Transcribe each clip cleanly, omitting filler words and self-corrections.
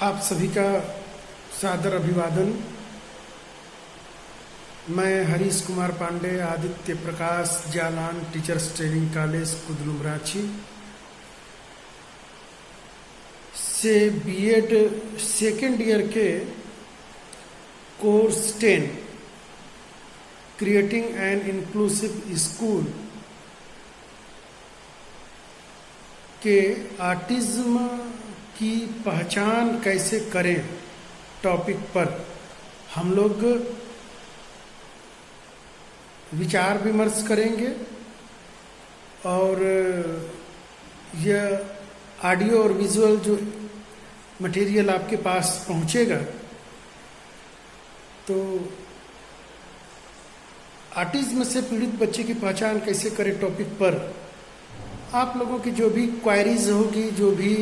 आप सभी का सादर अभिवादन। मैं Harish Kumar Pandey, Aditya Prakash Jalan teachers training college Kudlum Ranchi से बीएड सेकेंड ईयर के course 10 creating an inclusive school के ऑटिज्म की पहचान कैसे करें टॉपिक पर हम लोग विचार विमर्श करेंगे और यह ऑडियो और विजुअल जो मटेरियल आपके पास पहुंचेगा तो ऑटिज्म से पीड़ित बच्चे की पहचान कैसे करें टॉपिक पर आप लोगों की जो भी क्वेरीज होगी, जो भी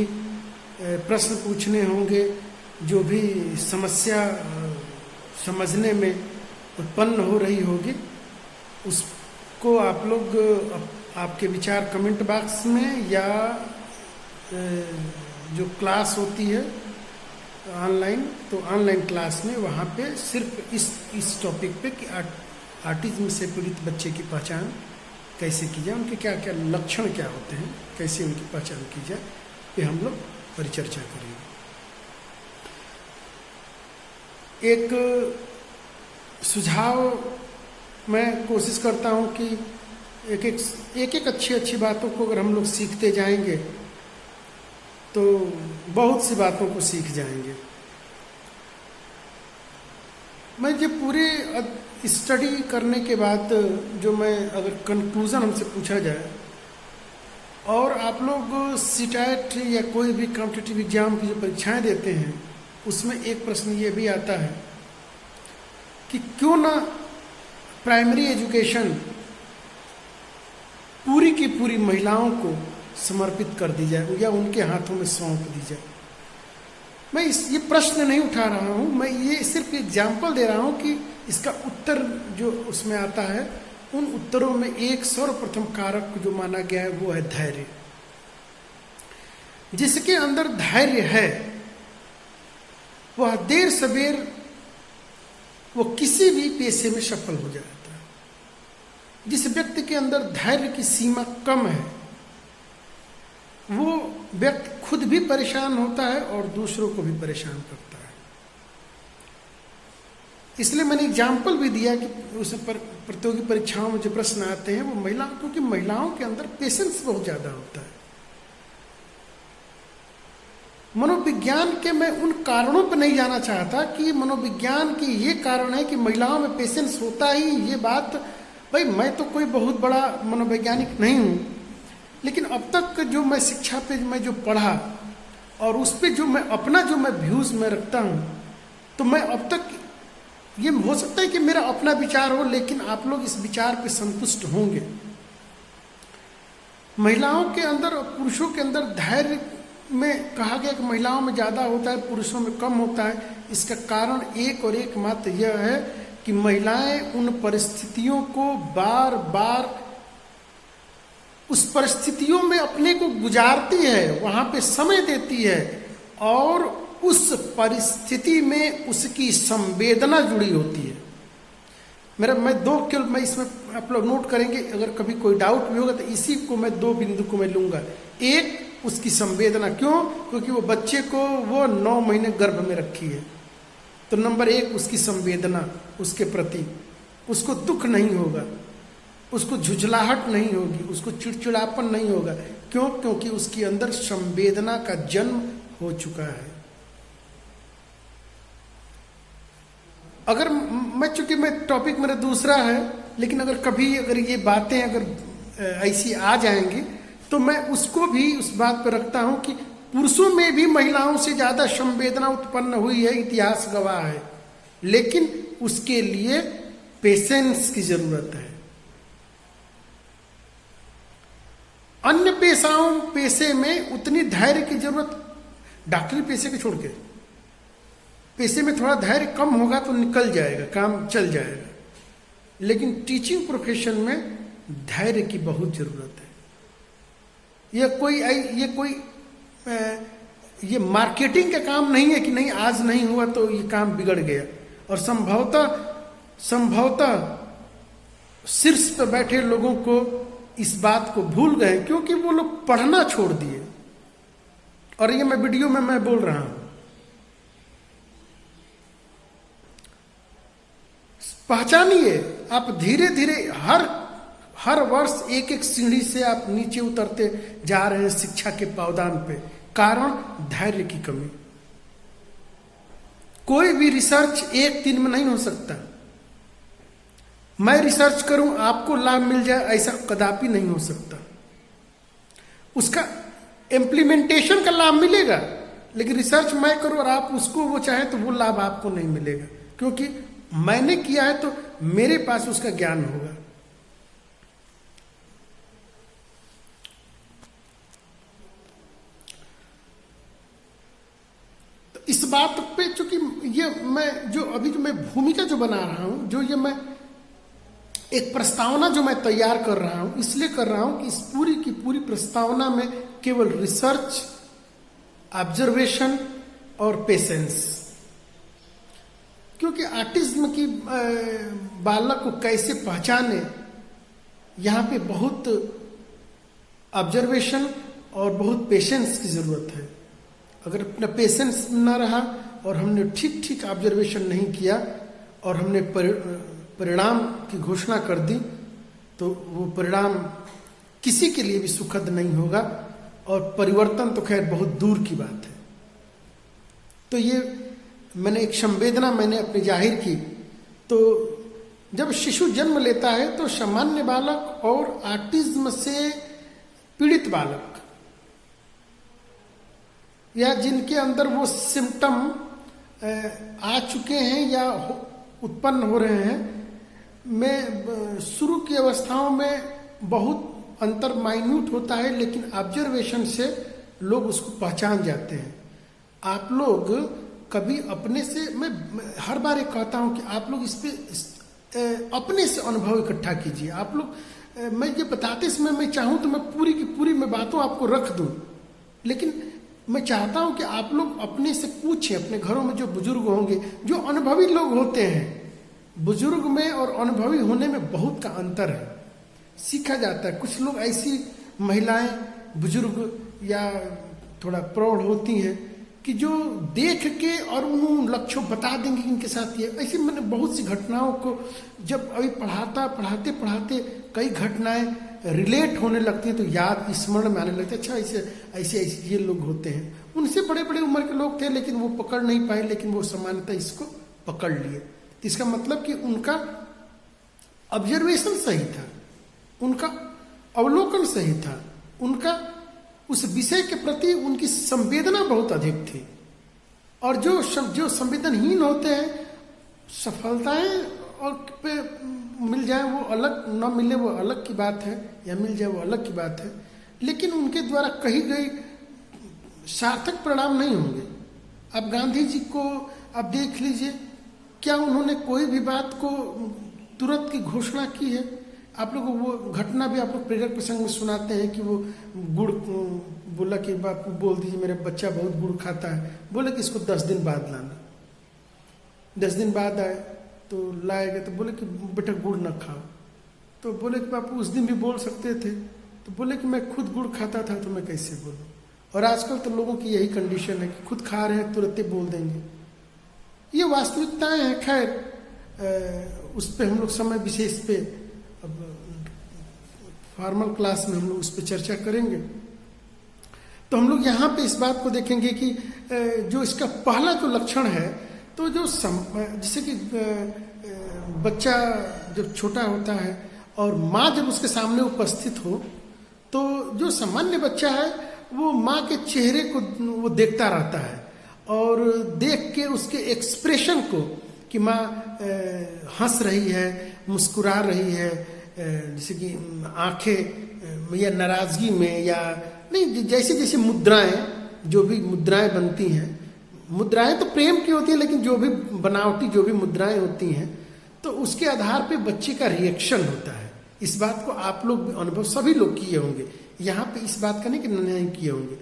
प्रश्न पूछने होंगे, जो भी समस्या समझने में उत्पन्न हो रही होगी, उसको आप लोग आपके विचार कमेंट बॉक्स में या जो क्लास होती है ऑनलाइन, तो ऑनलाइन क्लास में वहाँ पे सिर्फ इस टॉपिक पे कि ऑटिज्म से पीड़ित बच्चे की पहचान कैसे की जाए, उनके क्या क्या लक्षण क्या होते हैं, कैसे उनकी पहचान की जाए, ये हम लोग परिचर्चा करेंगे। एक सुझाव मैं कोशिश करता हूँ कि एक अच्छी बातों को अगर हम लोग सीखते जाएंगे तो बहुत सी बातों को सीख जाएंगे। मैं ये पूरे स्टडी करने के बाद जो मैं अगर कंक्लूजन हमसे पूछा जाए और आप लोग सीटेट या कोई भी कॉम्पिटिटिव एग्जाम की जो परीक्षाएं देते हैं उसमें एक प्रश्न ये भी आता है कि क्यों ना प्राइमरी एजुकेशन पूरी की पूरी महिलाओं को समर्पित कर दी जाए या उनके हाथों में सौंप दी जाए। मैं ये प्रश्न नहीं उठा रहा हूँ, मैं ये सिर्फ एग्जाम्पल दे रहा हूँ कि इसका उत्तर जो उसमें आता है उन उत्तरों में एक सर्वप्रथम कारक जो माना गया है वो है धैर्य। जिसके अंदर धैर्य है वह देर सवेर वो किसी भी पेशे में सफल हो जाता है। जिस व्यक्ति के अंदर धैर्य की सीमा कम है वो व्यक्ति खुद भी परेशान होता है और दूसरों को भी परेशान करता है। इसलिए मैंने एग्जाम्पल भी दिया कि उस प्रतियोगी परीक्षाओं में जो प्रश्न आते हैं वो महिलाओं, क्योंकि महिलाओं के अंदर पेशेंस बहुत ज्यादा होता है। मनोविज्ञान के मैं उन कारणों पर नहीं जाना चाहता कि मनोविज्ञान की ये कारण है कि महिलाओं में पेशेंस होता ही, ये बात भाई मैं तो कोई बहुत बड़ा मनोवैज्ञानिक नहीं हूं, लेकिन अब तक जो मैं शिक्षा पे मैं जो पढ़ा और उस पे जो मैं अपना जो मैं व्यूज में रखता हूं, तो मैं अब तक ये हो सकता है कि मेरा अपना विचार हो लेकिन आप लोग इस विचार पे संतुष्ट होंगे। महिलाओं के अंदर और पुरुषों के अंदर धैर्य में कहा गया कि महिलाओं में ज्यादा होता है, पुरुषों में कम होता है। इसका कारण एक और एक मात्र यह है कि महिलाएं उन परिस्थितियों को बार बार उस परिस्थितियों में अपने को गुजारती है, वहां पे समय देती है और उस परिस्थिति में उसकी संवेदना जुड़ी होती है। मैं इसमें आप लोग नोट करेंगे, अगर कभी कोई डाउट भी होगा तो इसी को मैं 2 बिंदु को मैं लूंगा। एक, उसकी संवेदना। क्यों? क्योंकि वो बच्चे को वो 9 महीने गर्भ में रखी है, तो नंबर 1 उसकी संवेदना उसके प्रति, उसको दुख नहीं होगा, उसको झुझलाहट नहीं होगी, उसको चिड़चिड़ापन नहीं होगा। क्यों? क्योंकि उसके अंदर संवेदना का जन्म हो चुका है। अगर चूंकि मैं टॉपिक मेरा दूसरा है, लेकिन अगर ये बातें अगर ऐसी आ जाएंगी तो मैं उसको भी उस बात पर रखता हूं कि पुरुषों में भी महिलाओं से ज्यादा संवेदना उत्पन्न हुई है, इतिहास गवाह है, लेकिन उसके लिए पेशेंस की जरूरत है। अन्य पेशे में उतनी धैर्य की जरूरत, डॉक्टरी पेशे को छोड़ के पेशे में थोड़ा धैर्य कम होगा तो निकल जाएगा, काम चल जाएगा, लेकिन टीचिंग प्रोफेशन में धैर्य की बहुत जरूरत है। ये कोई ये मार्केटिंग का काम नहीं है कि नहीं आज नहीं हुआ तो ये काम बिगड़ गया। और संभवतः शीर्ष पर बैठे लोगों को इस बात को भूल गए, क्योंकि वो लोग पढ़ना छोड़ दिए। और ये मैं वीडियो में मैं बोल रहा हूं, पहचानिए आप धीरे धीरे हर वर्ष एक एक सीढ़ी से आप नीचे उतरते जा रहे हैं शिक्षा के पावदान पे। कारण धैर्य की कमी। कोई भी रिसर्च एक दिन में नहीं हो सकता। मैं रिसर्च करूं आपको लाभ मिल जाए ऐसा कदापि नहीं हो सकता। उसका इम्प्लीमेंटेशन का लाभ मिलेगा, लेकिन रिसर्च मैं करूं और आप उसको वो चाहे तो वो लाभ आपको नहीं मिलेगा, क्योंकि मैंने किया है तो मेरे पास उसका ज्ञान होगा। तो इस बात पे चूंकि ये मैं भूमिका जो बना रहा हूं, जो ये मैं एक प्रस्तावना जो मैं तैयार कर रहा हूं, इसलिए कर रहा हूं कि इस पूरी की पूरी प्रस्तावना में केवल रिसर्च, ऑब्जर्वेशन और पेशेंस, क्योंकि ऑटिज्म की बालक को कैसे पहचाने, यहाँ पे बहुत ऑब्जर्वेशन और बहुत पेशेंस की जरूरत है। अगर अपना पेशेंस ना रहा और हमने ठीक ठीक ऑब्जर्वेशन नहीं किया और हमने परिणाम की घोषणा कर दी, तो वो परिणाम किसी के लिए भी सुखद नहीं होगा और परिवर्तन तो खैर बहुत दूर की बात है। तो ये मैंने एक संवेदना मैंने अपनी जाहिर की। तो जब शिशु जन्म लेता है तो सामान्य बालक और ऑटिज्म से पीड़ित बालक या जिनके अंदर वो सिम्टम आ चुके हैं या उत्पन्न हो रहे हैं, में शुरू की अवस्थाओं में बहुत अंतर माइन्यूट होता है, लेकिन ऑब्जर्वेशन से लोग उसको पहचान जाते हैं। आप लोग कभी अपने से, मैं हर बार एक कहता हूं कि आप लोग इस पे अपने से अनुभव इकट्ठा कीजिए। आप लोग, मैं ये बताते समय मैं चाहूं तो मैं पूरी की पूरी मैं बातों आपको रख दूं, लेकिन मैं चाहता हूं कि आप लोग अपने से पूछें। अपने घरों में जो बुजुर्ग होंगे, जो अनुभवी लोग होते हैं, बुजुर्ग में और अनुभवी होने में बहुत का अंतर है, सीखा जाता है। कुछ लोग ऐसी महिलाएं बुजुर्ग या थोड़ा प्रौढ़ होती हैं कि जो देख के और उन लक्ष्यों बता देंगे कि इनके साथ ये, ऐसी मैंने बहुत सी घटनाओं को जब अभी पढ़ाते पढ़ाते कई घटनाएं रिलेट होने लगती हैं तो याद स्मरण में आने लगते, अच्छा ऐसे ये लोग होते हैं। उनसे बड़े बड़े उम्र के लोग थे लेकिन वो पकड़ नहीं पाए, लेकिन वो सामान्यतः इसको पकड़ लिए। इसका मतलब कि उनका ऑब्जर्वेशन सही था, उनका अवलोकन सही था, उनका उस विषय के प्रति उनकी संवेदना बहुत अधिक थी। और जो संवेदनहीन होते हैं, सफलताएं और पे मिल जाए वो अलग, न मिले वो अलग की बात है, या मिल जाए वो अलग की बात है, लेकिन उनके द्वारा कही गई सार्थक परिणाम नहीं होंगे। अब गांधी जी को आप देख लीजिए, क्या उन्होंने कोई भी बात को तुरंत की घोषणा की है? आप लोग वो घटना भी आप लोग प्रेरक प्रसंग में सुनाते हैं कि वो गुड़ बोला कि बापू बोल दीजिए मेरा बच्चा बहुत गुड़ खाता है, बोले कि इसको 10 दिन बाद लाना। 10 दिन बाद आए तो लाएगा तो बोले कि बेटा गुड़ न खाओ। तो बोले कि बापू उस दिन भी बोल सकते थे, तो बोले कि मैं खुद गुड़ खाता था तो मैं कैसे बोलूँ। और आजकल तो लोगों की यही कंडीशन है कि खुद खा रहे हैं तुरंत ही बोल देंगे। ये वास्तविकताएं हैं। खैर उस पर हम लोग समय विशेष पे अब फॉर्मल क्लास में हम लोग उस पर चर्चा करेंगे। तो हम लोग यहाँ पे इस बात को देखेंगे कि जो इसका पहला जो लक्षण है, तो जो जैसे कि बच्चा जब छोटा होता है और माँ जब उसके सामने उपस्थित हो, तो जो सामान्य बच्चा है वो माँ के चेहरे को वो देखता रहता है और देख के उसके एक्सप्रेशन को कि माँ हंस रही है, मुस्कुरा रही है, जैसे कि आंखें या नाराजगी में या नहीं, जैसे जैसे मुद्राएं, जो भी मुद्राएं बनती हैं, मुद्राएं तो प्रेम की होती हैं, लेकिन जो भी बनावटी जो भी मुद्राएं होती हैं, तो उसके आधार पे बच्चे का रिएक्शन होता है। इस बात को आप लोग भी अनुभव सभी लोग किए होंगे, यहाँ पे इस बात का नहीं कि नहीं किए होंगे।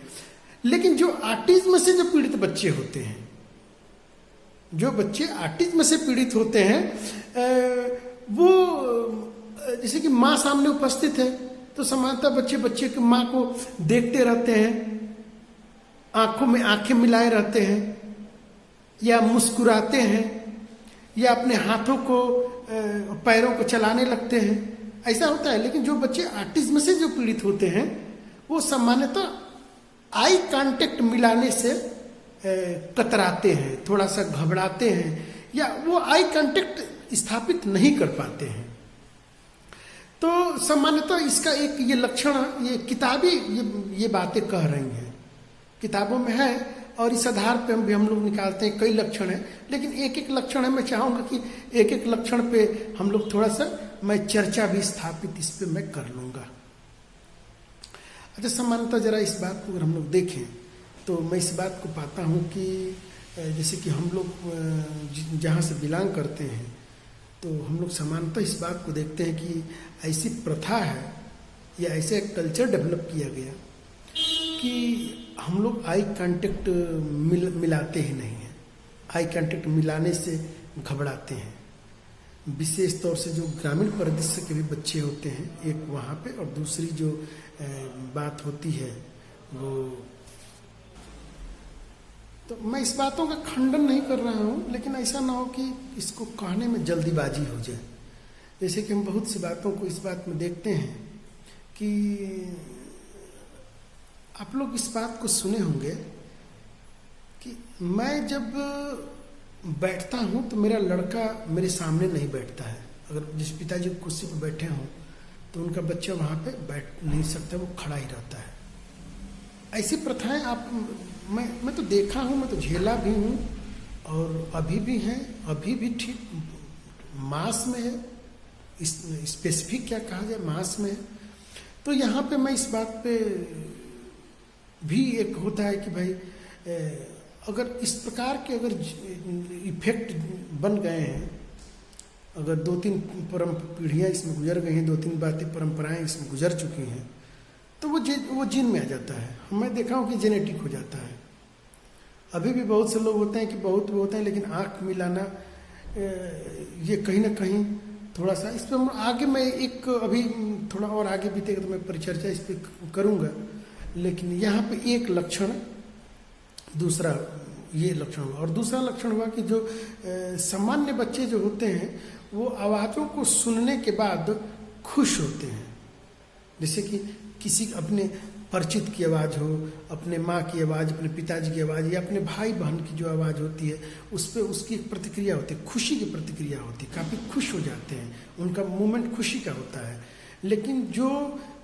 लेकिन जो ऑटिज्म से जो पीड़ित बच्चे होते हैं, जो बच्चे ऑटिज्म से पीड़ित होते हैं, वो जैसे कि माँ सामने उपस्थित है तो सामान्यतः बच्चे की माँ को देखते रहते हैं, आंखों में आंखें मिलाए रहते हैं, या मुस्कुराते हैं, या अपने हाथों को पैरों को चलाने लगते हैं, ऐसा होता है। लेकिन जो बच्चे ऑटिज्म से जो पीड़ित होते हैं वो सामान्यतः आई कांटेक्ट मिलाने से कतराते हैं, थोड़ा सा घबराते हैं, या वो आई कांटेक्ट स्थापित नहीं कर पाते हैं। तो सामान्यतः इसका एक ये लक्षण, ये किताबें ये बातें कह रही हैं, किताबों में है, और इस आधार पे हम लोग निकालते हैं। कई लक्षण हैं, लेकिन एक एक लक्षण है, मैं चाहूँगा कि एक एक लक्षण पे हम लोग थोड़ा सा, मैं चर्चा भी स्थापित इस पे मैं कर लूँगा। अच्छा, सामान्यतः जरा इस बात को अगर हम लोग देखें तो मैं इस बात को पाता हूँ कि जैसे कि हम लोग जहाँ से बिलोंग करते हैं तो हम लोग सामान्यतः इस बात को देखते हैं कि ऐसी प्रथा है या ऐसे एक कल्चर डेवलप किया गया कि हम लोग आई कांटेक्ट मिलाते ही नहीं हैं। आई कांटेक्ट मिलाने से घबराते हैं। विशेष तौर से जो ग्रामीण परिदृश्य के भी बच्चे होते हैं, एक वहाँ पे, और दूसरी जो बात होती है वो, तो मैं इस बातों का खंडन नहीं कर रहा हूँ, लेकिन ऐसा ना हो कि इसको कहने में जल्दीबाजी हो जाए। जैसे कि हम बहुत सी बातों को इस बात में देखते हैं कि आप लोग इस बात को सुने होंगे कि मैं जब बैठता हूँ तो मेरा लड़का मेरे सामने नहीं बैठता है। अगर जिस पिताजी कुर्सी पर बैठे हों तो उनका बच्चा वहाँ पे बैठ नहीं सकता, वो खड़ा ही रहता है। ऐसी प्रथाएं मैं तो देखा हूँ, मैं तो झेला भी हूँ, और अभी भी हैं, अभी भी ठीक मास में है। स्पेसिफिक क्या कहा जाए, मास में है। तो यहाँ पे मैं इस बात पे भी एक होता है कि भाई अगर इस प्रकार के अगर इफेक्ट बन गए हैं, अगर 2-3 पीढ़ियाँ इसमें गुजर गई हैं, 2-3 बातें परंपराएं इसमें गुजर चुकी हैं, तो वो जीन में आ जाता है। मैं देखा हूँ कि जेनेटिक हो जाता है। अभी भी बहुत से लोग होते हैं कि बहुत होते हैं, लेकिन आँख मिलाना ये कहीं ना कहीं थोड़ा सा, इस पर आगे मैं एक अभी थोड़ा और आगे बीतेगा तो मैं परिचर्चा इस पर करूँगा। लेकिन यहाँ पे एक लक्षण, दूसरा ये लक्षण हुआ, और दूसरा लक्षण हुआ कि जो सामान्य बच्चे जो होते हैं वो आवाज़ों को सुनने के बाद खुश होते हैं। जैसे कि किसी अपने परिचित की आवाज़ हो, अपने माँ की आवाज़, अपने पिताजी की आवाज़, या अपने भाई बहन की जो आवाज़ होती है उस पर उसकी एक प्रतिक्रिया होती है, खुशी की प्रतिक्रिया होती है, काफ़ी खुश हो जाते हैं, उनका मूवमेंट खुशी का होता है। लेकिन जो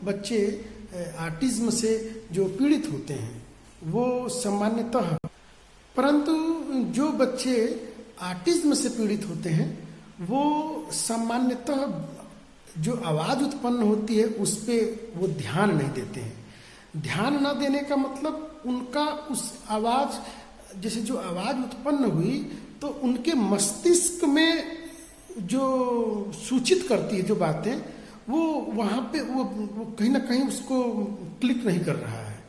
बच्चे ऑटिज्म से जो पीड़ित होते हैं वो सामान्यतः, परंतु जो बच्चे ऑटिज्म से पीड़ित होते हैं वो सामान्यतः जो आवाज़ उत्पन्न होती है उस पर वो ध्यान नहीं देते हैं। ध्यान न देने का मतलब उनका उस आवाज़, जैसे जो आवाज़ उत्पन्न हुई तो उनके मस्तिष्क में जो सूचित करती है जो बातें, वो वहाँ पे वो कहीं ना कहीं उसको क्लिक नहीं कर रहा है,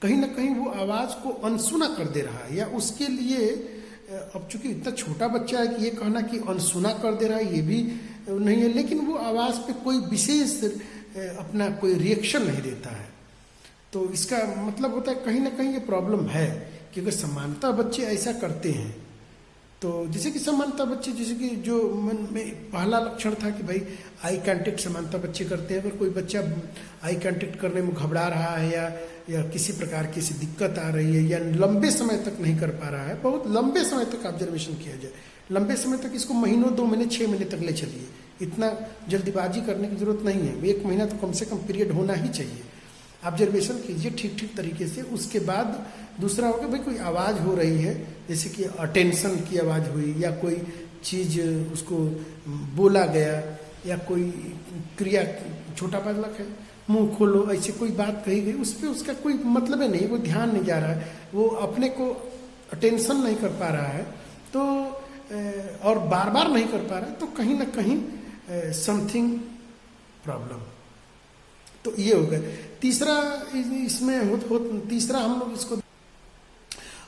कहीं ना कहीं वो आवाज़ को अनसुना कर दे रहा है। या उसके लिए अब चूंकि इतना छोटा बच्चा है कि ये कहना कि अनसुना कर दे रहा है ये भी नहीं है, लेकिन वो आवाज़ पे कोई विशेष अपना कोई रिएक्शन नहीं देता है। तो इसका मतलब होता है कहीं ना कहीं ये प्रॉब्लम है कि अगर समानता बच्चे ऐसा करते हैं, तो जैसे कि समानता बच्चे, जैसे कि जो मन में पहला लक्षण था कि भाई आई कांटेक्ट समानता बच्चे करते हैं। अगर कोई बच्चा आई कांटेक्ट करने में घबरा रहा है या किसी प्रकार की ऐसी दिक्कत आ रही है या लंबे समय तक नहीं कर पा रहा है, बहुत लंबे समय तक ऑब्जर्वेशन किया जाए, लंबे समय तक, इसको महीनों 2 महीने 6 महीने तक ले चलिए, इतना जल्दीबाजी करने की जरूरत नहीं है। 1 महीना तो कम से कम पीरियड होना ही चाहिए। ऑब्जर्वेशन कीजिए ठीक तरीके से। उसके बाद दूसरा होगा भाई कोई आवाज़ हो रही है, जैसे कि अटेंशन की आवाज़ हुई या कोई चीज़ उसको बोला गया या कोई क्रिया, छोटा बालक है मुंह खोलो, ऐसे कोई बात कही गई, उस पर उसका कोई मतलब नहीं, वो ध्यान नहीं जा रहा है, वो अपने को अटेंशन नहीं कर पा रहा है, तो और बार बार नहीं कर पा रहा है, तो कहीं ना कहीं समथिंग प्रॉब्लम। तो ये हो गया। तीसरा इसमें तीसरा हम लोग इसको,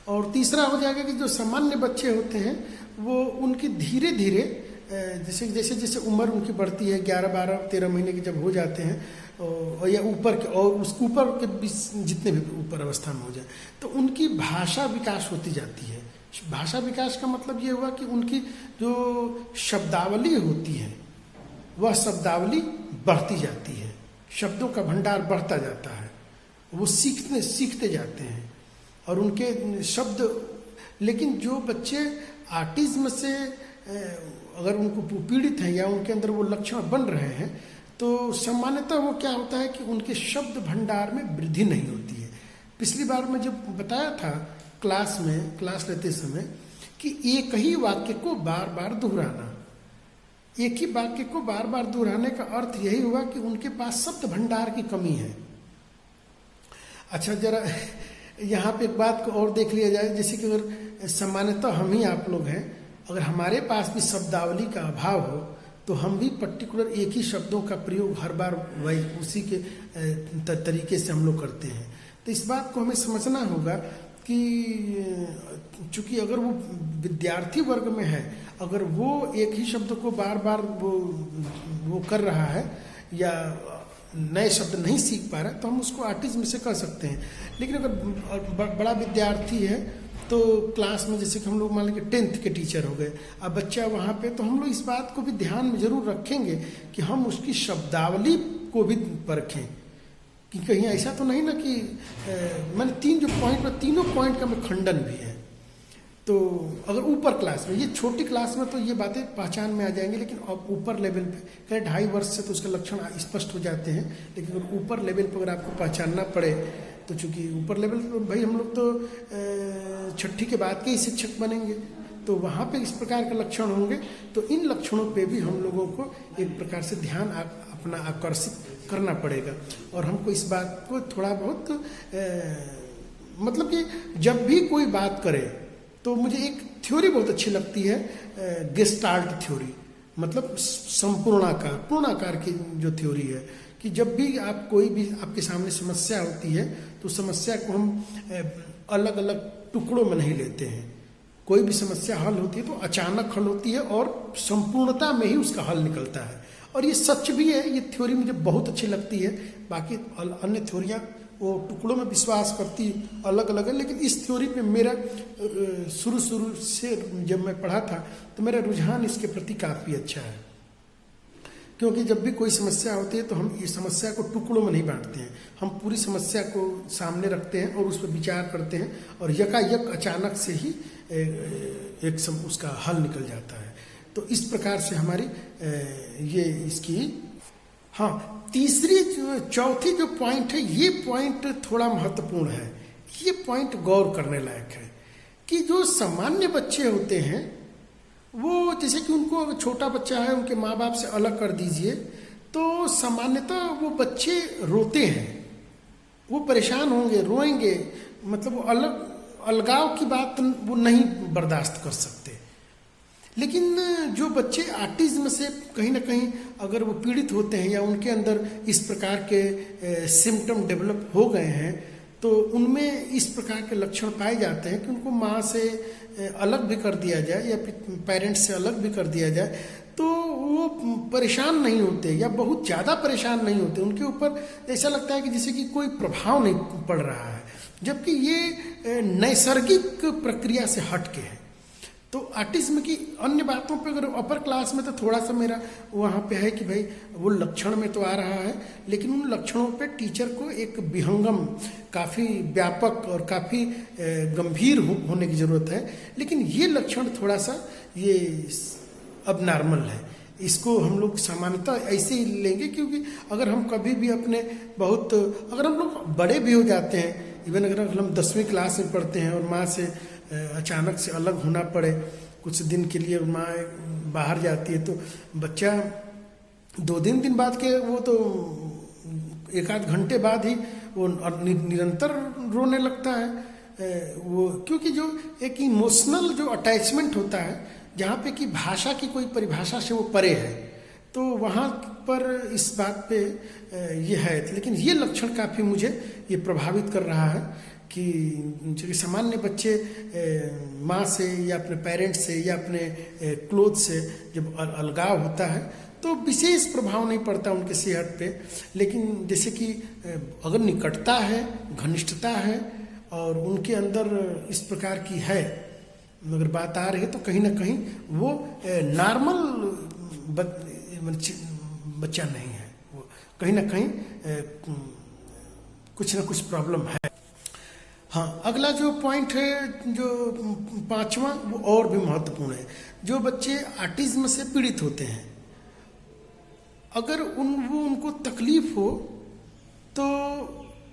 और तीसरा हो जाएगा कि जो सामान्य बच्चे होते हैं वो उनकी धीरे धीरे जैसे जैसे जैसे उम्र उनकी बढ़ती है, 11, 12, 13 महीने के जब हो जाते हैं, और या ऊपर के और उसके ऊपर के जितने भी ऊपर अवस्था में हो जाए, तो उनकी भाषा विकास होती जाती है। भाषा विकास का मतलब ये हुआ कि उनकी जो शब्दावली होती है वह शब्दावली बढ़ती जाती है, शब्दों का भंडार बढ़ता जाता है, वो सीखते जाते हैं और उनके शब्द। लेकिन जो बच्चे ऑटिज्म से अगर उनको पीड़ित हैं या उनके अंदर वो लक्षण बन रहे हैं, तो सामान्यतः वो क्या होता है कि उनके शब्द भंडार में वृद्धि नहीं होती है। पिछली बार मैं जब बताया था क्लास लेते समय कि एक ही वाक्य को बार बार दोहराना, एक ही वाक्य को बार बार दोहराने का अर्थ यही हुआ कि उनके पास शब्द भंडार की कमी है। अच्छा, जरा यहाँ पे एक बात को और देख लिया जाए, जैसे कि अगर सामान्यतः हम ही आप लोग हैं, अगर हमारे पास भी शब्दावली का अभाव हो तो हम भी पर्टिकुलर एक ही शब्दों का प्रयोग हर बार वही उसी के तरीके से हम लोग करते हैं। तो इस बात को हमें समझना होगा कि चूंकि अगर वो विद्यार्थी वर्ग में है, अगर वो एक ही शब्द को बार बार वो कर रहा है या नए शब्द नहीं सीख पा रहा है, तो हम उसको ऑटिज्म से कह सकते हैं। लेकिन अगर बड़ा विद्यार्थी है तो क्लास में जैसे कि हम लोग मान लेंगे 10th के टीचर हो गए, अब बच्चा वहाँ पे, तो हम लोग इस बात को भी ध्यान में जरूर रखेंगे कि हम उसकी शब्दावली को भी परखें कि कहीं ऐसा तो नहीं ना कि मैंने 3 जो पॉइंट में, तीनों पॉइंट का में खंडन भी है। तो अगर ऊपर क्लास में, ये छोटी क्लास में तो ये बातें पहचान में आ जाएंगी, लेकिन अब ऊपर लेवल पे कहीं 2.5 वर्ष से तो उसके लक्षण स्पष्ट हो जाते हैं। लेकिन अगर ऊपर लेवल पर अगर आपको पहचानना पड़े, तो चूंकि ऊपर लेवल तो भाई हम लोग तो 6ठी के बाद के ही शिक्षक बनेंगे, तो वहाँ पे इस प्रकार के लक्षण होंगे। तो इन लक्षणों पे भी हम लोगों को एक प्रकार से ध्यान अपना आकर्षित करना पड़ेगा, और हमको इस बात को थोड़ा बहुत मतलब कि जब भी कोई बात करे तो मुझे एक थ्योरी बहुत अच्छी लगती है, गेस्टाल्ट थ्योरी, मतलब पूर्णाकार की जो थ्योरी है, कि जब भी आप कोई भी आपके सामने समस्या होती है तो समस्या को हम अलग अलग टुकड़ों में नहीं लेते हैं। कोई भी समस्या हल होती है तो अचानक हल होती है और संपूर्णता में ही उसका हल निकलता है, और ये सच भी है। ये थ्योरी मुझे बहुत अच्छी लगती है। बाकी अन्य थ्योरियाँ वो टुकड़ों में विश्वास करती अलग अलग है, लेकिन इस थ्योरी पे मेरा शुरू से जब मैं पढ़ा था तो मेरा रुझान इसके प्रति काफ़ी अच्छा है, क्योंकि जब भी कोई समस्या होती है तो हम इस समस्या को टुकड़ों में नहीं बांटते हैं, हम पूरी समस्या को सामने रखते हैं और उस पर विचार करते हैं, और यकायक अचानक से ही उसका हल निकल जाता है। तो इस प्रकार से हमारी ये इसकी, हाँ, चौथी जो पॉइंट है, ये पॉइंट थोड़ा महत्वपूर्ण है। ये पॉइंट गौर करने लायक है कि जो सामान्य बच्चे होते हैं वो, जैसे कि उनको अगर छोटा बच्चा है उनके माँ बाप से अलग कर दीजिए तो सामान्यतः वो बच्चे रोते हैं, वो परेशान होंगे, रोएंगे, मतलब वो अलगाव की बात वो नहीं बर्दाश्त कर सकते। लेकिन जो बच्चे ऑटिज्म से कहीं ना कहीं अगर वो पीड़ित होते हैं या उनके अंदर इस प्रकार के सिम्टम डेवलप हो गए हैं, तो उनमें इस प्रकार के लक्षण पाए जाते हैं कि उनको माँ से अलग भी कर दिया जाए या पेरेंट्स से अलग भी कर दिया जाए तो वो परेशान नहीं होते या बहुत ज़्यादा परेशान नहीं होते। उनके ऊपर ऐसा लगता है कि जैसे कि कोई प्रभाव नहीं पड़ रहा है, जबकि ये नैसर्गिक प्रक्रिया से हट के है। तो ऑटिज्म की अन्य बातों पे अगर अपर क्लास में तो थोड़ा सा मेरा वहाँ पे है कि भाई वो लक्षण में तो आ रहा है, लेकिन उन लक्षणों पे टीचर को एक विहंगम, काफ़ी व्यापक और काफ़ी गंभीर होने की ज़रूरत है। लेकिन ये लक्षण थोड़ा सा ये अब नॉर्मल है, इसको हम लोग सामान्यतः ऐसे ही लेंगे, क्योंकि अगर हम कभी भी अपने अगर हम लोग बड़े भी हो जाते हैं, इवन अगर हम 10वीं क्लास में पढ़ते हैं और माँ से अचानक से अलग होना पड़े कुछ दिन के लिए, माँ बाहर जाती है, तो बच्चा 2-3 दिन बाद के वो तो 1-8 घंटे बाद ही वो निरंतर रोने लगता है। वो क्योंकि जो एक इमोशनल जो अटैचमेंट होता है, जहाँ पे कि भाषा की कोई परिभाषा से वो परे है, तो वहाँ पर इस बात पे ये है, लेकिन ये लक्षण काफ़ी मुझे ये प्रभावित कर रहा है कि जो कि सामान्य बच्चे माँ से या अपने पेरेंट्स से या अपने क्लोथ से जब अलगाव होता है तो विशेष प्रभाव नहीं पड़ता उनके सेहत पे, लेकिन जैसे कि अगर निकटता है, घनिष्ठता है और उनके अंदर इस प्रकार की है अगर बात आ रही है तो कहीं ना कहीं वो नॉर्मल बच्चा नहीं है, वो कहीं ना कहीं कुछ ना कुछ प्रॉब्लम है। हाँ, अगला जो पॉइंट है जो 5वां वो और भी महत्वपूर्ण है। जो बच्चे ऑटिज्म से पीड़ित होते हैं अगर उनको तकलीफ हो तो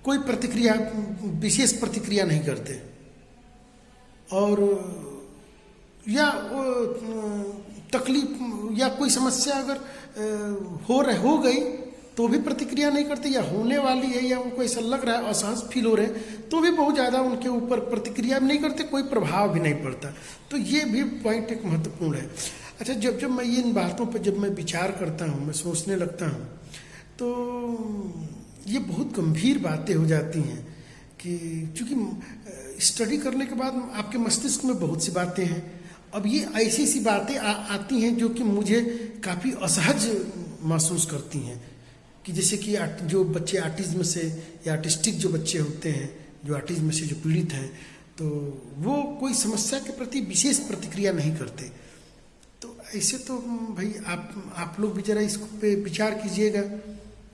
कोई प्रतिक्रिया, विशेष प्रतिक्रिया नहीं करते, और या तकलीफ या कोई समस्या अगर हो गई तो भी प्रतिक्रिया नहीं करते, या होने वाली है या उनको ऐसा लग रहा है, असहज फील हो रहे हैं तो भी बहुत ज़्यादा उनके ऊपर प्रतिक्रिया नहीं करते, कोई प्रभाव भी नहीं पड़ता। तो ये भी पॉइंट एक महत्वपूर्ण है। अच्छा, जब मैं इन बातों पर जब मैं विचार करता हूँ, मैं सोचने लगता हूँ तो ये बहुत गंभीर बातें हो जाती हैं कि चूँकि स्टडी करने के बाद आपके मस्तिष्क में बहुत सी बातें हैं। अब ये ऐसी सी बातें आती हैं जो कि मुझे काफ़ी असहज महसूस करती हैं कि जैसे कि जो बच्चे ऑटिज्म से या ऑटिस्टिक जो बच्चे होते हैं, जो ऑटिज्म से जो पीड़ित हैं, तो वो कोई समस्या के प्रति विशेष प्रतिक्रिया नहीं करते। तो ऐसे तो भाई आप लोग भी जरा इस पे विचार कीजिएगा।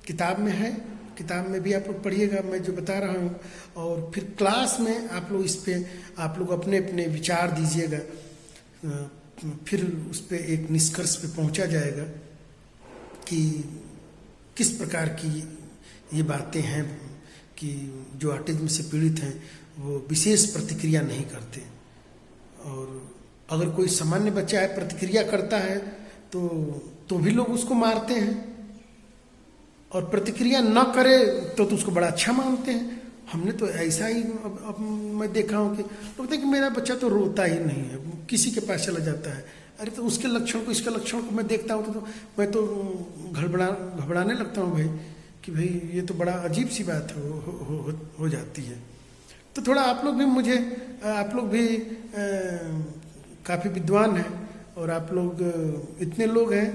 किताब में है, किताब में भी आप लोग पढ़िएगा मैं जो बता रहा हूँ, और फिर क्लास में आप लोग इस पे आप लोग अपने अपने विचार दीजिएगा, फिर उस पे एक निष्कर्ष पे पहुँचा जाएगा कि किस प्रकार की ये बातें हैं कि जो ऑटिज्म से पीड़ित हैं वो विशेष प्रतिक्रिया नहीं करते, और अगर कोई सामान्य बच्चा है प्रतिक्रिया करता है तो भी लोग उसको मारते हैं, और प्रतिक्रिया न करे तो उसको बड़ा अच्छा मानते हैं। हमने तो ऐसा ही अब मैं देखा हूँ कि लोग कहते हैं कि मेरा बच्चा तो रोता ही नहीं है, किसी के पास चला जाता है। अरे तो उसके लक्षण को, इसके लक्षण को मैं देखता हूँ तो मैं तो घबराने लगता हूँ भाई कि भाई ये तो बड़ा अजीब सी बात हो जाती है। तो थोड़ा आप लोग भी काफ़ी विद्वान हैं और आप लोग इतने लोग हैं,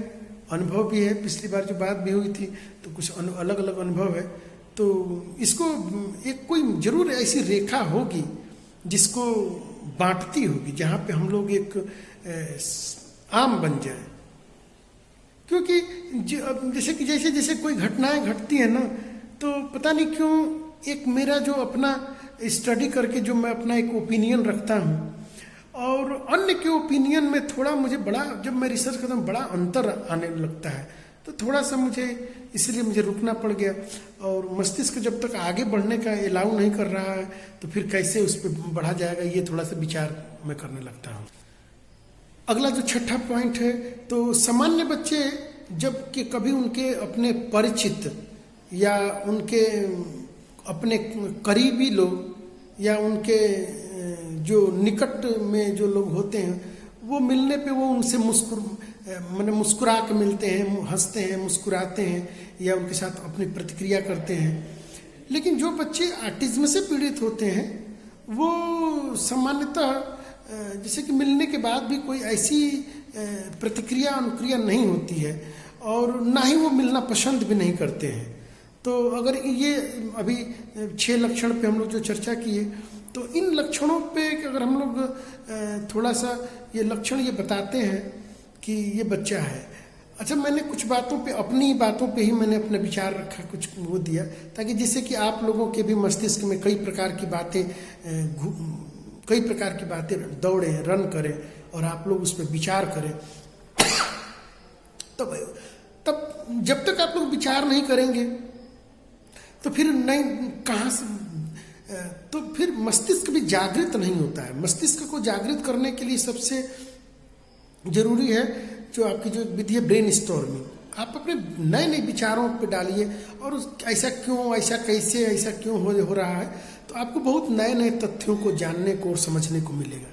अनुभव भी है, पिछली बार जो बात भी हुई थी तो कुछ अलग अलग अनुभव है। तो इसको एक कोई जरूर ऐसी रेखा होगी जिसको बांटती होगी, जहाँ पे हम लोग एक आम बन जाए, क्योंकि जैसे जैसे कोई घटनाएं घटती है ना तो पता नहीं क्यों एक मेरा जो अपना स्टडी करके जो मैं अपना एक ओपिनियन रखता हूँ और अन्य के ओपिनियन में थोड़ा मुझे बड़ा, जब मैं रिसर्च करता हूँ बड़ा अंतर आने लगता है, तो थोड़ा सा इसलिए मुझे रुकना पड़ गया। और मस्तिष्क जब तक आगे बढ़ने का अलाउ नहीं कर रहा है तो फिर कैसे उस पर बढ़ा जाएगा, ये थोड़ा सा विचार मैं करने लगता हूँ। अगला जो 6ठा पॉइंट है, तो सामान्य बच्चे जब कि कभी उनके अपने परिचित या उनके अपने करीबी लोग या उनके जो निकट में जो लोग होते हैं वो मिलने पे वो उनसे मुस्कुरा के मिलते हैं, हंसते हैं, मुस्कुराते हैं या उनके साथ अपनी प्रतिक्रिया करते हैं। लेकिन जो बच्चे ऑटिज्म से पीड़ित होते हैं वो सामान्यतः जैसे कि मिलने के बाद भी कोई ऐसी प्रतिक्रिया अनुक्रिया नहीं होती है और ना ही वो मिलना पसंद भी नहीं करते हैं। तो अगर ये अभी 6 लक्षण पे हम लोग जो चर्चा किए, तो इन लक्षणों पे अगर हम लोग थोड़ा सा ये लक्षण ये बताते हैं कि ये बच्चा है। अच्छा, मैंने कुछ बातों पे, अपनी बातों पे ही मैंने अपना विचार रखा, कुछ वो दिया ताकि जिससे कि आप लोगों के भी मस्तिष्क में कई प्रकार की बातें दौड़े, रन करें और आप लोग उस पर विचार करें। तब जब तक आप लोग विचार नहीं करेंगे तो फिर नहीं कहाँ से, तो फिर मस्तिष्क भी जागृत नहीं होता है। मस्तिष्क को जागृत करने के लिए सबसे जरूरी है जो आपकी जो विधि है ब्रेन स्टॉर्मिंग। आप अपने नए नए विचारों पे डालिए और ऐसा क्यों, ऐसा कैसे, ऐसा क्यों हो रहा है, तो आपको बहुत नए नए तथ्यों को जानने को और समझने को मिलेगा।